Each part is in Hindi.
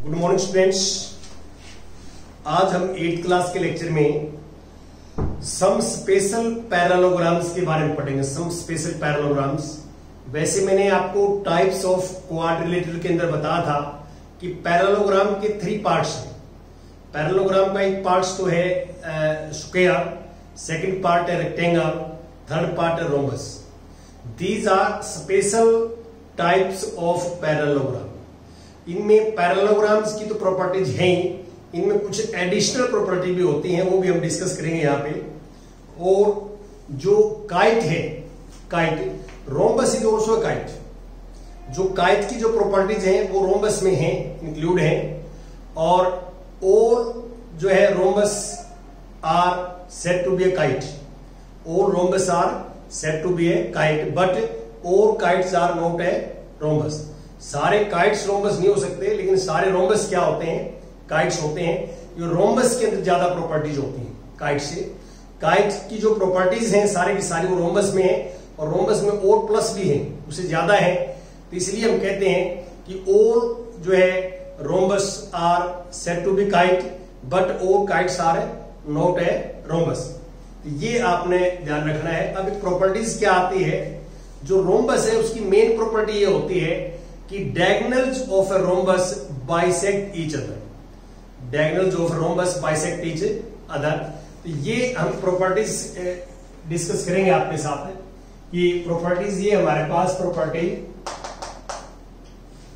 Good morning students. आज हम 8th क्लास के लेक्चर में सम स्पेशल पैरेललोग्राम्स के बारे में पढ़ेंगे। सम स्पेशल पैरेललोग्राम्स, वैसे मैंने आपको टाइप्स ऑफ क्वाड्रिलेटरल के अंदर बताया था कि पैरेललोग्राम के 3 पार्ट्स हैं। पैरेललोग्राम का एक पार्ट तो है स्क्वायर, सेकंड पार्ट है रेक्टेंगल, थर्ड पार्ट है rhombus. These are special types of parallelogram. इनमें पैरेललोग्राम्स की तो प्रॉपर्टीज हैं, इनमें कुछ एडिशनल प्रॉपर्टी भी होती हैं, वो भी हम डिस्कस करेंगे यहाँ पे। और जो काइट है, kite rhombus is also kite. जो काइट की जो प्रॉपर्टीज हैं वो रोम्बस में हैं, इंक्लूड हैं। और जो है rhombus are said to be a kite, और rhombus are said to be a kite, but और kites are not a rhombus. सारे काइट्स रोम्बस नहीं हो सकते, लेकिन सारे रोम्बस क्या होते हैं, काइट्स होते हैं। जो रोम्बस के अंदर ज्यादा प्रॉपर्टीज होती हैं काइट से। काइट की जो प्रॉपर्टीज हैं सारे की सारी वो रोम्बस में है, और रोम्बस में और प्लस भी है, उससे ज्यादा है। तो इसलिए हम कहते हैं कि और जो है rhombus are said to be kite, but और kites are not a rhombus. ये आपने ध्यान रखना है। अब प्रॉपर्टीज क्या आती है, जो रोम्बस है उसकी मेन प्रॉपर्टी ये होती है कि diagonals of a rhombus bisect each other. Diagonals of rhombus bisect each other. तो ये हम प्रॉपर्टीज डिस्कस करेंगे आपके साथ कि प्रॉपर्टीज ये हमारे पास प्रॉपर्टी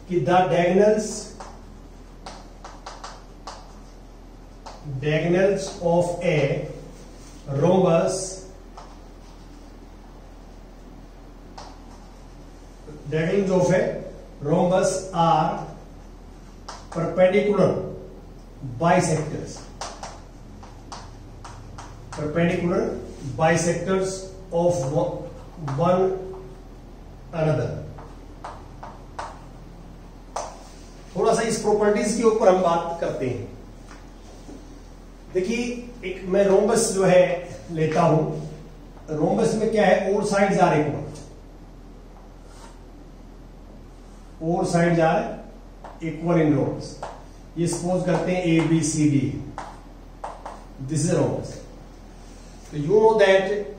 कि the diagonals of a rhombus, diagonals of a rhombus are perpendicular bisectors, perpendicular bisectors of one another। थोड़ा सा इस प्रॉपर्टीज के ऊपर हम बात करते हैं। देखिए, एक मैं रोम्बस जो है लेता हूं। रोम्बस में क्या है, और साइड्स आर इक्वल, और sides are equal in rhombus. ये सपोज करते हैं A B C D, this is rhombus. तो you know that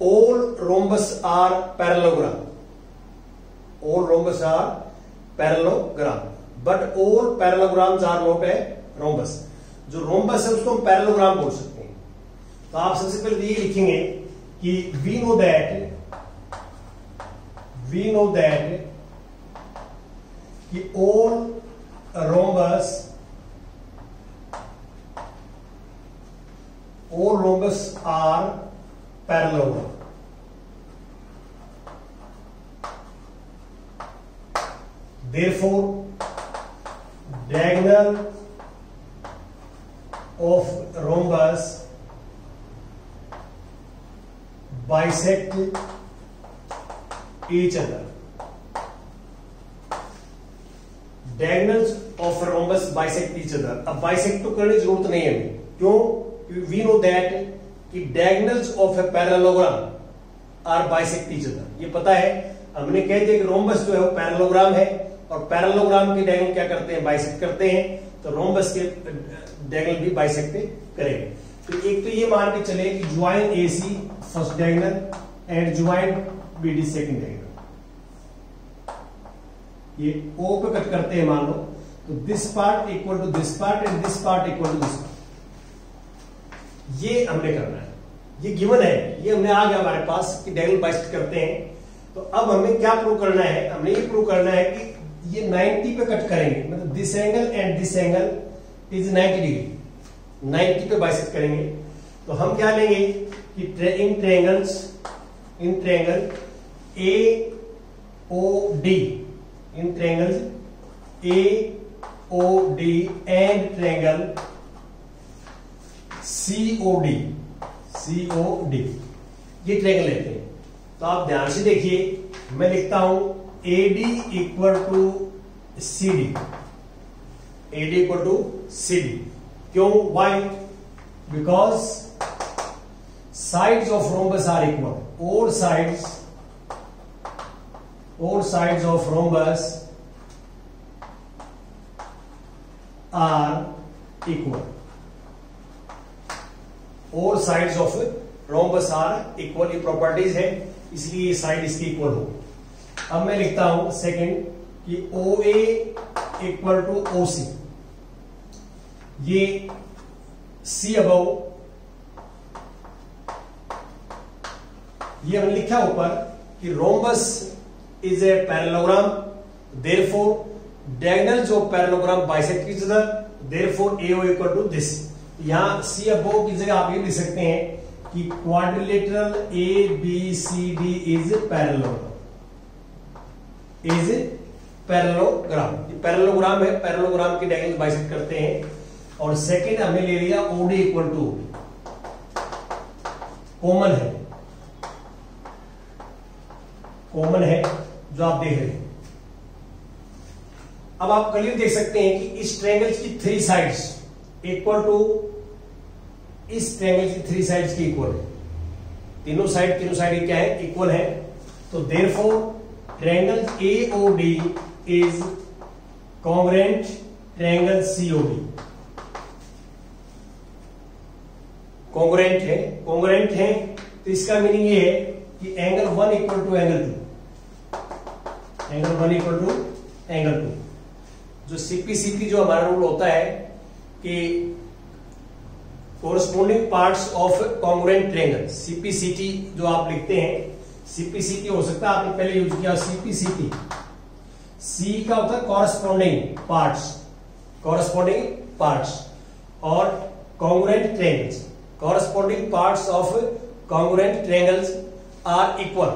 all rhombus are parallelogram, all rhombus are parallelogram, but all parallelograms are not a rhombus. जो रोम्बस है उसको हम पैरेललोग्राम बोल सकते हैं। तो आप सबसे पहले ये लिखेंगे कि वी नो दैट कि all rhombus are parallelogram। Therefore, diagonal of rhombus bisect each other। Diagonals of rhombus bisect each other. अब बाइसेक्ट तो करने की जरूरत नहीं है हमें, क्यों? वी नो दैट कि diagonals of a parallelogram are bisect each other. ये पता है, हमने कह दिया कि रोम्बस जो है वो पैरेललोग्राम है, और पैरेललोग्राम के डायगोनल क्या करते हैं, बाइसेक्ट करते हैं। तो रोम्बस के डायगोनल भी बाइसेक्ट करेंगे। तो एक तो ये मान के चले कि join A C first diagonal and join B D second diagonal. ये ओ पे कट करते हैं मान लो, तो this part equal to this part and this part equal to this part. ये हमने करना है, ये गिवन है, ये हमने आ गया हमारे पास कि डायगोनल बाइसेक्ट करते हैं। तो अब हमें क्या प्रूव करना है, हमने ये प्रूव करना है कि ये 90 पे कट करेंगे, मतलब this angle and this angle is 90 degree, 90 पे बाइसेक्ट करेंगे। तो हम क्या लेंगे कि in triangle A O D, in triangles AOD and triangle COD, ये ट्रायंगल लेते हैं। तो आप ध्यान से देखिए, मैं लिखता हूं AD equal to CD, AD equal to CD। क्यों? Why? Because sides of rhombus are equal, all sides of rhombus are equal, all sides of rhombus are equal, ये प्रॉपर्टीज है इसलिए ये साइड इसकी इक्वल हो। अब मैं लिखता हूं सेकंड कि ओ ए इक्वल टू ओ सी, ये सी अबव, ये हमने लिखा ऊपर कि rhombus is a parallelogram, therefore diagonals of parallelogram bisect each other, therefore AO equal to this. यहां सी अबव की जगह आप ये लिख सकते हैं कि quadrilateral A B C D is parallelogram, is parallelogram, ये पैरेललोग्राम है, पैरेललोग्राम के डायगोनल बाइसेक्ट करते हैं। और सेकंड हमने ले लिया ओडी इक्वल टू, कॉमन है, कॉमन है जो आप देख रहे हैं। अब आप क्लियर देख सकते हैं कि इस ट्रायंगल की थ्री साइड्स इक्वल टू इस ट्रायंगल की थ्री साइड्स की इक्वल है, तीनों साइड क्या है, इक्वल है। तो therefore triangle AOD is congruent triangle COD, congruent है, कॉन्ग्रुएंट है तो इसका मीनिंग ये है कि angle 1 equal to angle 2, angle 1 equal to angle 2। जो सीपीसीटी जो हमारा रूल होता है कि corresponding parts of congruent triangle, CPCT जो आप लिखते हैं, सीपीसीटी हो सकता है आपने पहले यूज किया सीपीसीटी, सी का होता है कॉरस्पोंडिंग पार्ट्स, कॉरस्पोंडिंग पार्ट्स, और congruent triangles, corresponding parts of congruent triangles are equal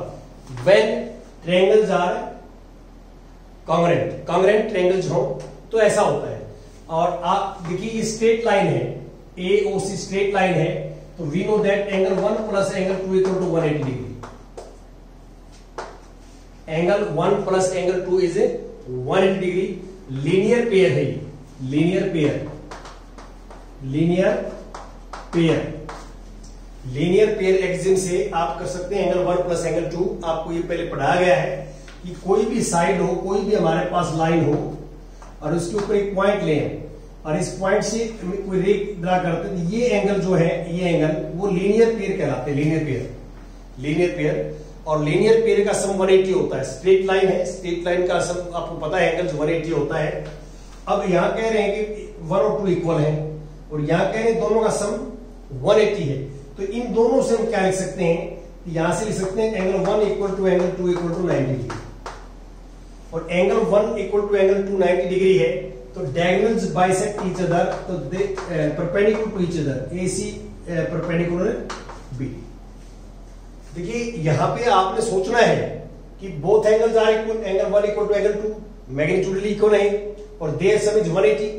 when triangles are congruent, congruent triangles हो तो ऐसा होता है। और आप देखिए ये स्ट्रेट लाइन है, AOC स्ट्रेट लाइन है, तो we know that angle 1 plus angle 2 equal to 180 degree, angle 1 plus angle 2 is 180 degree. Linear pair है ये, linear pair, linear pair, linear pair axiom से आप कर सकते हैं एंगल 1 प्लस एंगल 2। आपको ये पहले पढ़ाया गया है कि कोई भी साइड हो, कोई भी हमारे पास लाइन हो और उसके ऊपर एक पॉइंट लें और इस पॉइंट से कोई रे ड्रा करते हैं, तो ये एंगल जो है, ये एंगल वो लीनियर पेयर कहलाते हैं, लीनियर पेयर, लीनियर पेयर। और लीनियर पेयर का सम 180 होता है, स्ट्रेट लाइन है, स्ट्रेट लाइन का सम आपको पता है एंगल 180 होता है। अब यहां कह रहे हैं कि 1 और 2 इक्वल है और यहां कह रहे हैं दोनों का सम 180 है, तो इन दोनों से हम क्या लिख सकते हैं, यहां से लिख सकते हैं angle 1 equal to angle 2 equal to 90 degree, और angle 1 equal to angle 2 90 degree है, तो डायगोनल्स बाइसेक्ट ईच अदर, तो they perpendicular to each other, AC perpendicular B। देखिए यहां पे आपने सोचना है कि both angles are equal, angle 1 equal to angle 2 magnitudely equal है और देयर सम इज 180,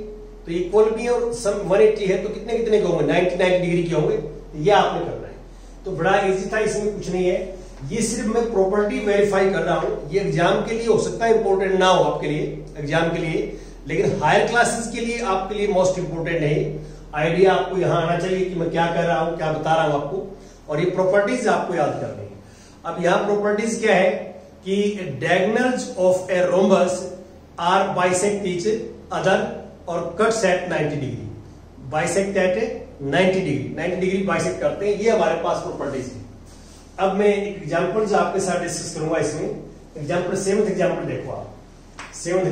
तो इक्वल भी और सम 180 है, तो कितने कितने के होंगे, 90 डिग्री के होंगे, ये आपने करना है। तो बड़ा इजी था, इसमें कुछ नहीं है, ये सिर्फ मैं प्रॉपर्टी वेरीफाई कर रहा हूं। ये एग्जाम के लिए हो सकता है इंपॉर्टेंट ना हो आपके लिए, एग्जाम के लिए, लेकिन हायर क्लासेस के लिए आपके लिए मोस्ट इंपोर्टेंट है। आइडिया आपको यहां आना चाहिए कि मैं क्या कर रहा हूं, क्या बता रहा हूं आपको, और ये प्रॉपर्टीज आपको याद करनी है। अब यहां प्रॉपर्टीज क्या है कि diagonals of a rhombus are bisect each other और cuts at 90 degree, bisect at 90 degree, 90 degree bisect करते हैं, ये हमारे पास प्रॉपर्टीज है। अब मैं एक एग्जांपल आपके साथ डिस्कस करूंगा इसमें। एग्जांपल 7th एग्जांपल देखो आप, 7th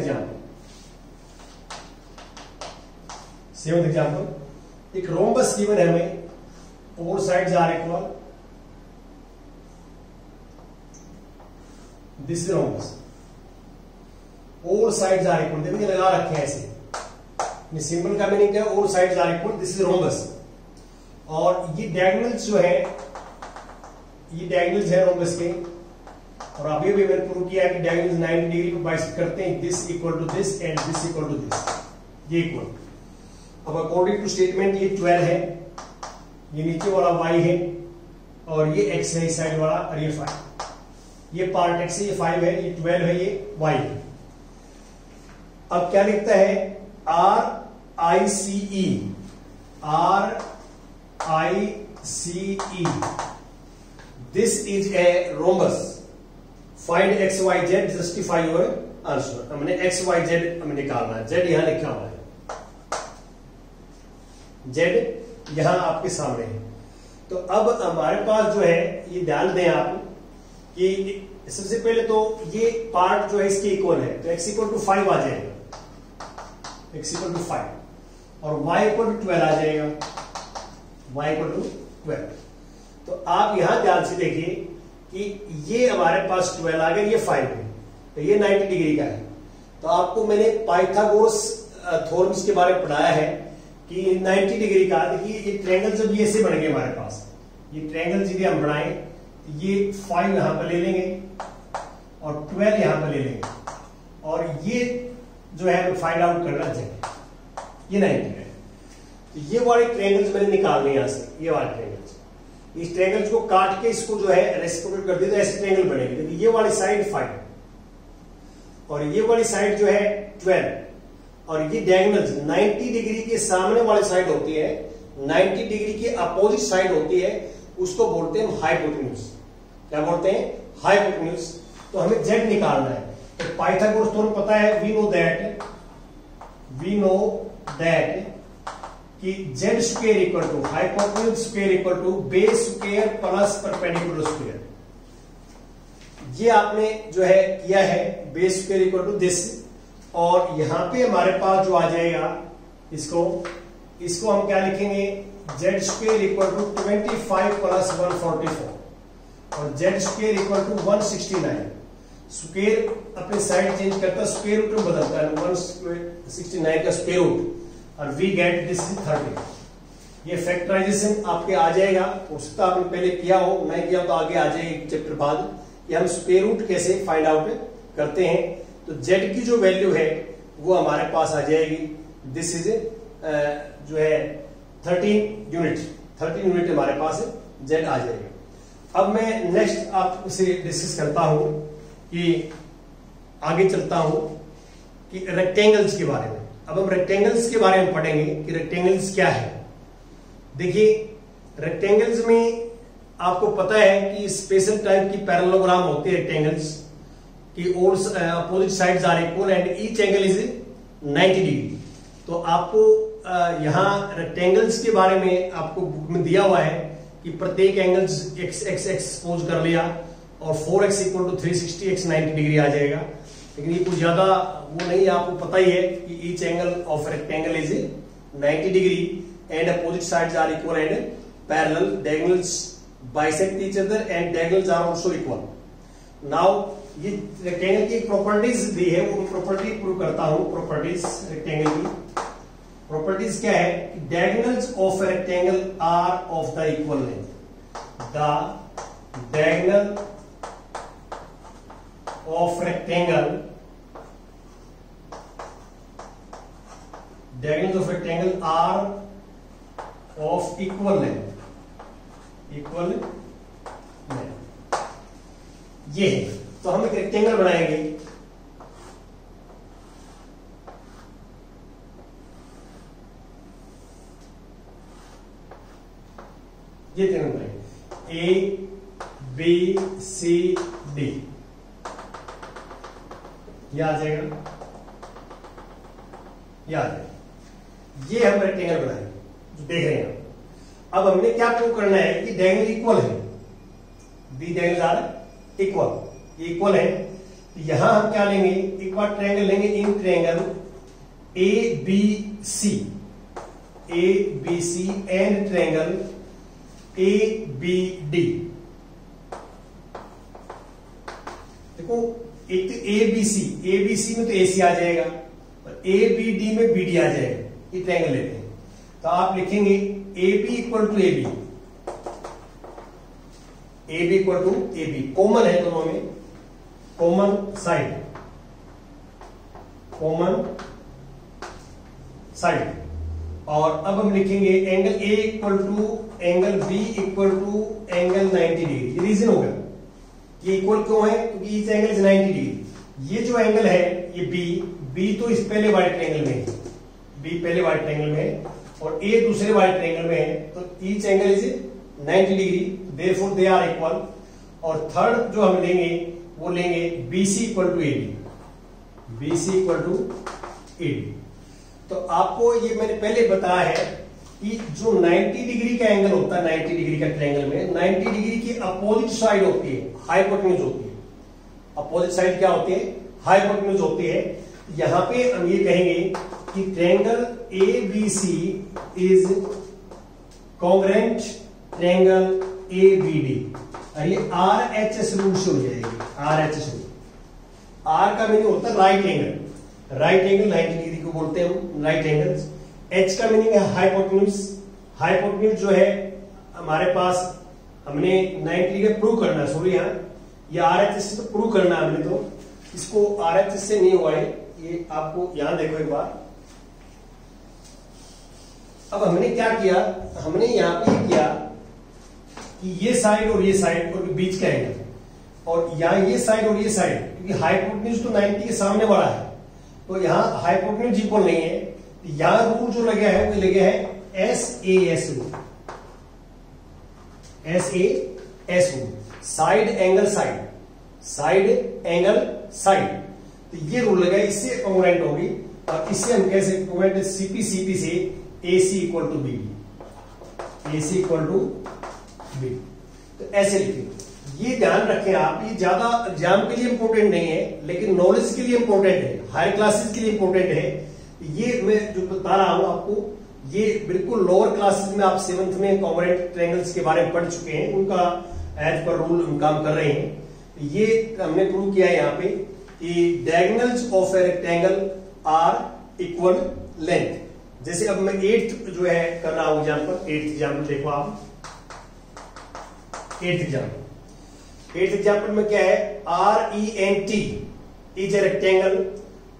एग्जांपल, एक रोम्बस गिवन है हमें, four sides are equal, this is rhombus, all sides are equal, देखिए लगा रखे हैं ऐसे, सिंबल का मीनिंग क्या है, all sides are equal, this is rhombus. और ये डायगोनल्स जो है, ये डायगोनल्स है रोम्बस के, और अभी भी मैंने प्रूव किया है कि डायगोनल्स 90 डिग्री को बाइसेक्ट करते हैं, this equal to this and this equal to this, ये इक्वल। अब अकॉर्डिंग टू स्टेटमेंट ये 12 है, ये नीचे वाला y है और ये x है इस साइड वाला, और ये 5, ये पार्ट x है, ये 5 है, ये 12 है, ये y है। अब क्या लिखता है, RICE, this is a rhombus, find x y z, justify your answer। हमने x y z हमें निकालना है, z यहां लिखा हुआ है, जेड यहां आपके सामने है। तो अब हमारे पास जो है, ये ध्यान दें आप कि सबसे पहले तो ये पार्ट जो है इसके इक्वल है, तो x इक्वल टू 5 आ जाएगा, x इक्वल टू 5 और y इक्वल टू 12 आ जाएगा, y इक्वल टू 12। तो आप यहां ध्यान से देखिए कि ये हमारे पास 12 आ गया, ये 5 है, तो ये 90 डिग्री का है। तो आपको मैंने पाइथागोरस थ्योरम्स के बारे में पढ़ाया है कि 90 डिग्री का, देखिए ये ट्रायंगल जब ये ऐसे बन गए हमारे पास, ये ट्रायंगल यदि हम बनाए, ये 5 यहां पर ले लेंगे और 12 यहां पर ले लेंगे और ये जो है फाइंड आउट करना चाहिए, ये 90 है। तो ये वाले ट्रायंगल्स मैंने निकालने यहां से, ये वाले ट्रायंगल्स, इस ट्रायंगल्स को काट के इसको जो है रेसिप्रोकेट कर दिया तो ऐसे ट्रायंगल बनेंगे। देखिए ये वाली साइड 5 और ये वाली साइड जो है 12 और ये डायगोनल्स 90 डिग्री के सामने वाली साइड होती है, 90 डिग्री की अपोजिट साइड होती है, उसको बोलते हैं हाइपोटेन्यूज। क्या बोलते हैं? हाइपोटेन्यूज। तो हमें जेड निकालना है। तो पाइथागोरस थ्योरम पता है, वी नो दैट कि Z square equal to hypotenuse square equal to base square plus perpendicular square. ये आपने जो है किया है, base square equal to this, और यहां पे हमारे पास जो आ जाएगा, इसको हम क्या लिखेंगे, Z square equal to 25 plus 144 और Z square equal to 169। Square अपने साइड चेंज करता है, स्क्वायर रूट में बदलता है, 169 का स्क्वायर रूट, और वी गेट दिस इज 30। ये फैक्टराइजेशन आपके आ जाएगा, हो सकता है आपने पहले किया हो, मैं किया तो आगे आ जाएगा चैप्टर बाद कि हम स्क्वायर रूट कैसे फाइंड आउट करते हैं। तो जेड की जो वैल्यू है वो हमारे पास आ जाएगी, दिस इज जो है 13 यूनिट हमारे पास जेड आ जाएगा। अब मैं नेक्स्ट आपसे डिस्कस करता हूं कि आगे चलता हूं कि रेक्टेंगल्स के बारे में। अब हम रेक्टेंगल्स के बारे में पढ़ेंगे कि रेक्टेंगल्स क्या है। देखिए रेक्टेंगल्स में आपको पता है कि स्पेशल टाइप की पैरेललोग्राम होते हैं रेक्टेंगल्स कि all opposite sides are equal and each angle is 90 degree. तो आपको यहां रेक्टेंगल्स के बारे में आपको बुक में दिया हुआ है कि प्रत्येक एंगल्स x सपोज कर लिया और 4x equal to 360 x 90 degree आ जाएगा। लेकिन ये कुछ ज्यादा वो नहीं, आपको पता ही है कि each angle of rectangle is 90 degree and opposite sides are equal and parallel, diagonals bisect each other and diagonals are also equal. Now ये रेक्टेंगल की एक प्रॉपर्टीज दी है, वो प्रॉपर्टी प्रूव करता हूं। प्रॉपर्टीज रेक्टेंगल की प्रॉपर्टीज क्या है? Diagonals of rectangle are of the equal length. The diagonal of rectangle, diagonals of rectangle are of equal length, equal length ये है। तो हम एक रेक्टेंगल बनाएंगे, ये ट्रायंगल बनाएंगे ए बी सी डी, ये आ जाएगा, ये आ जाएगा। ये हम रेक्टेंगल बनाएंगे जो देख रहे हैं। अब हमने क्या प्रूव करना है कि डायगोनल इक्वल है, दी डायगोनल्स आर इक्वल, इक्वल है। तो यहां हम क्या लेंगे, एक बार ट्रायंगल लेंगे, in triangle A B C and triangle A B D. देखो एक तो ए बी सी में तो ए सी आ जाएगा और ए बी डी में बी डी आ जाएगा। ये ट्रायंगल लेते हैं तो आप लिखेंगे A B equal to A B, A B equal to A B, common है दोनों में, कॉमन साइड, कॉमन साइड। और अब हम लिखेंगे angle A equal to angle B equal to angle 90 degree. ये रीजन होगा, ये इक्वल क्यों है? क्योंकि इस एंगल इज 90 डिग्री। ये जो एंगल है ये बी तो इस पहले वाले ट्रायंगल में है, बी पहले वाले ट्रायंगल में है और ए दूसरे वाले ट्रायंगल में है, तो each angle is 90 degree, therefore they are equal. और थर्ड जो हम लेंगे वो लेंगे BC equal to AD, BC equal to AD. तो आपको ये मैंने पहले बताया है कि जो 90 डिग्री का एंगल होता है, 90 डिग्री का ट्रायंगल में 90 डिग्री की अपोजिट साइड होती है, हाइपोटेन्यूज होती है। अपोजिट साइड क्या होती है? हाइपोटेन्यूज होती है। यहां पे हम ये कहेंगे कि triangle ABC is congruent triangle ABD। और ये RHS रूल से हो जाएगी, RHS रूल। R का मीनिंग होता है right angle, right angle 90 degree को बोलते हैं हम राइट एंगल्स। H का मीनिंग है हाइपोटेन्यूज। हाइपोटेन्यूज जो है हमारे पास, हमने 90 डिग्री प्रूव करना है, सॉरी यहाँ ये RHS से तो प्रूव करना है हमने, तो इसको RHS से नहीं हुआ है, ये आपको यहां देखो एक बार। अब हमने क्या किया, हमने यहां पे किया कि ये साइड और ये साइड और बीच का एंगल, और यहां ये साइड और ये साइड, क्योंकि हाइपोटेन्यूज तो 90 के सामने वाला है, तो यहां हाइपोटेन्यूज इक्वल नहीं है। यहां रूल जो लगा है वो लगा है SAS rule, SAS rule, side angle side, side angle side. तो ये रूल लगा, इससे कॉन्ग्रुएंट होगी, और इससे हम कैसे कॉन्ग्रुएंट, CP से AC equal to BB, AC equal to BB। तो ऐसे लिखें। ये ध्यान रखें आप, ये ज्यादा एग्जाम के लिए इंपॉर्टेंट नहीं है, लेकिन नॉलेज के लिए इंपॉर्टेंट है, हायर क्लासेस के लिए इंपॉर्टेंट है। ये मैं जो बता रहा हूं आपको, ये बिल्कुल लोअर क्लासेस में आप 7th में कॉन्ग्रुएंट ट्रायंगल्स के बारे में पढ़ चुके हैं, उनका एज पर रूल हम काम कर रहे हैं। ये हमने प्रूव किया है यहाँ पे कि diagonals of a rectangle are equal length. जैसे अब मैं 8th जो है कर रहा हूं एग्जाम्पल, 8th एग्जाम्पल देखो आप, 8th एग्जाम्पल में क्या है, RENT इज ए रेक्टेंगल।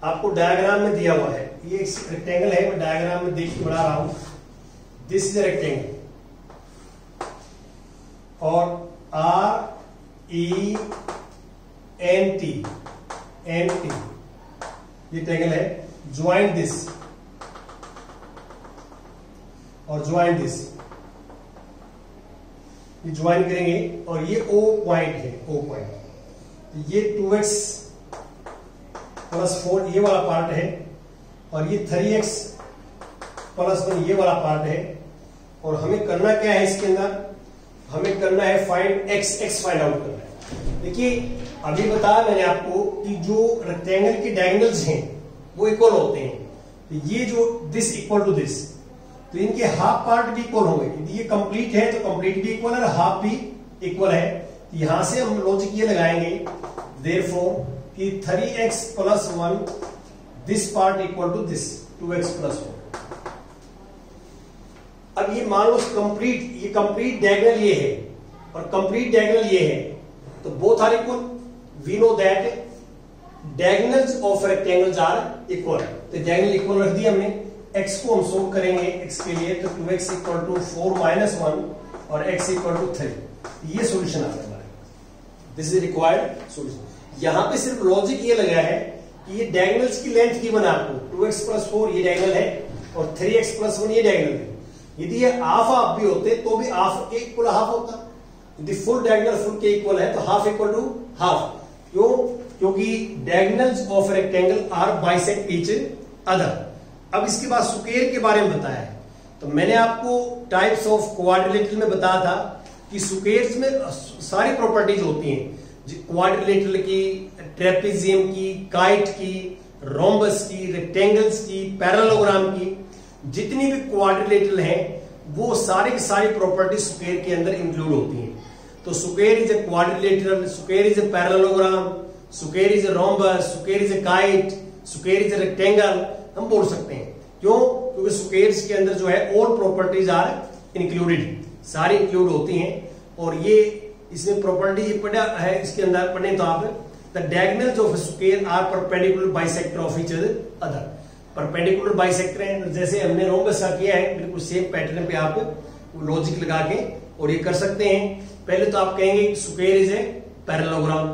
आपको डायग्राम में दिया हुआ है, ये रेक्टेंगल है, मैं डायग्राम में देख के बना रहा हूं। दिस इज ए रेक्टेंगल, और RENT ये ट्रायंगल है। ज्वाइन दिस और ज्वाइन दिस, ये ज्वाइन करेंगे, और ये O पॉइंट है, O पॉइंट। ये 2x + 4 ये वाला पार्ट है, और ये 3x + 1 ये वाला पार्ट है। और हमें करना क्या है इसके अंदर, हमें करना है फाइंड x फाइंड आउट करना है। देखिए अभी बताया मैंने आपको कि जो रेक्टेंगल के डायगोनल्स हैं वो इक्वल होते हैं। तो ये जो दिस इक्वल टू दिस, तो इनके हाफ पार्ट भी इक्वल होंगे। यदि ये कंप्लीट है तो कंप्लीट भी इक्वल है, हाफ भी इक्वल है। तो यहां से हम लॉजिक ये लगाएंगे, देयरफॉर कि 3x + 1 this part equal to this 2x + 1। अब ये मान लो कंप्लीट, ये कंप्लीट डायगोनल ये है और कंप्लीट डायगोनल ये है, तो both are equal. We know that diagonals of rectangles are equal. तो डायगोनल इक्वल रख दिया हमने। x को हम सोल्व करेंगे, x के लिए, तो 2x = 4 - 1 और x = 3। ये सॉल्यूशन आ गया हमारा, दिस इज रिक्वायर्ड सॉल्यूशन। यहां पे सिर्फ लॉजिक ये लगा है कि ये डायगोनल्स की लेंथ गिवन है आपको, 2x + 4 ये डायगोनल है और 3x + 1 ये डायगोनल है। यदि ये हाफ भी होते तो भी हाफ के इक्वल हाफ होता। यदि फुल डायगोनल फुल के इक्वल है तो हाफ इक्वल टू हाफ। क्यों? क्योंकि diagonals of rectangle are bisect each other. अब इसके बाद स्क्वायर के बारे में बताया है, तो मैंने आपको टाइप्स ऑफ क्वाड्रिलेटरल में बताया था कि स्क्वायर्स में सारी प्रॉपर्टीज होती हैं, क्वाड्रिलेटरल की, ट्रेपेजियम की, काइट की, रोम्बस की, रेक्टेंगल्स की, पैरेललोग्राम की, जितनी भी क्वाड्रिलेटरल हैं वो सारी की सारी प्रॉपर्टीज स्क्वायर के अंदर इंक्लूड होती हैं। तो square is a quadrilateral, square is a parallelogram, square is a rhombus, square is a kite, square is a rectangle, हम बोल सकते हैं। क्यों? क्योंकि स्क्वायर्स के अंदर जो है ऑल प्रॉपर्टीज आर इंक्लूडेड, सारी इंक्लूड होती हैं। और ये इसमें प्रॉपर्टी ये पढ़ा है, इसके अंदर पढ़े तो आप, the diagonals of square are perpendicular bisector of each other. Perpendicular bisector हैं, जैसे हमने रोम्बस का किया है, बिल्कुल सेम पैटर्न पे आप लॉजिक लगा के और ये कर सकते हैं। पहले तो आप कहेंगे square is a parallelogram,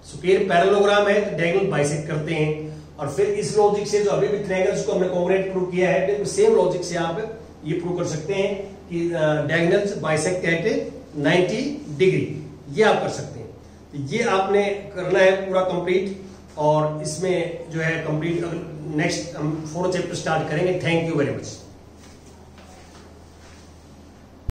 square parallelogram है तो डायगोनल बाइसेक्ट करते हैं। और फिर इस लॉजिक से जो अभी भी ट्रायंगल्स को हमने कॉन्ग्रुएंट प्रूव किया है, बिल्कुल सेम लॉजिक से आप ये प्रूव कर सकते हैं कि डायगोनल्स बाइसेक्ट एट 90 डिग्री, ये आप कर सकते हैं। तो ये आपने करना है पूरा कंप्लीट, और इसमें जो है कंप्लीट नेक्स्ट हम 4th चैप्टर स्टार्ट करेंगे। Thank you very much.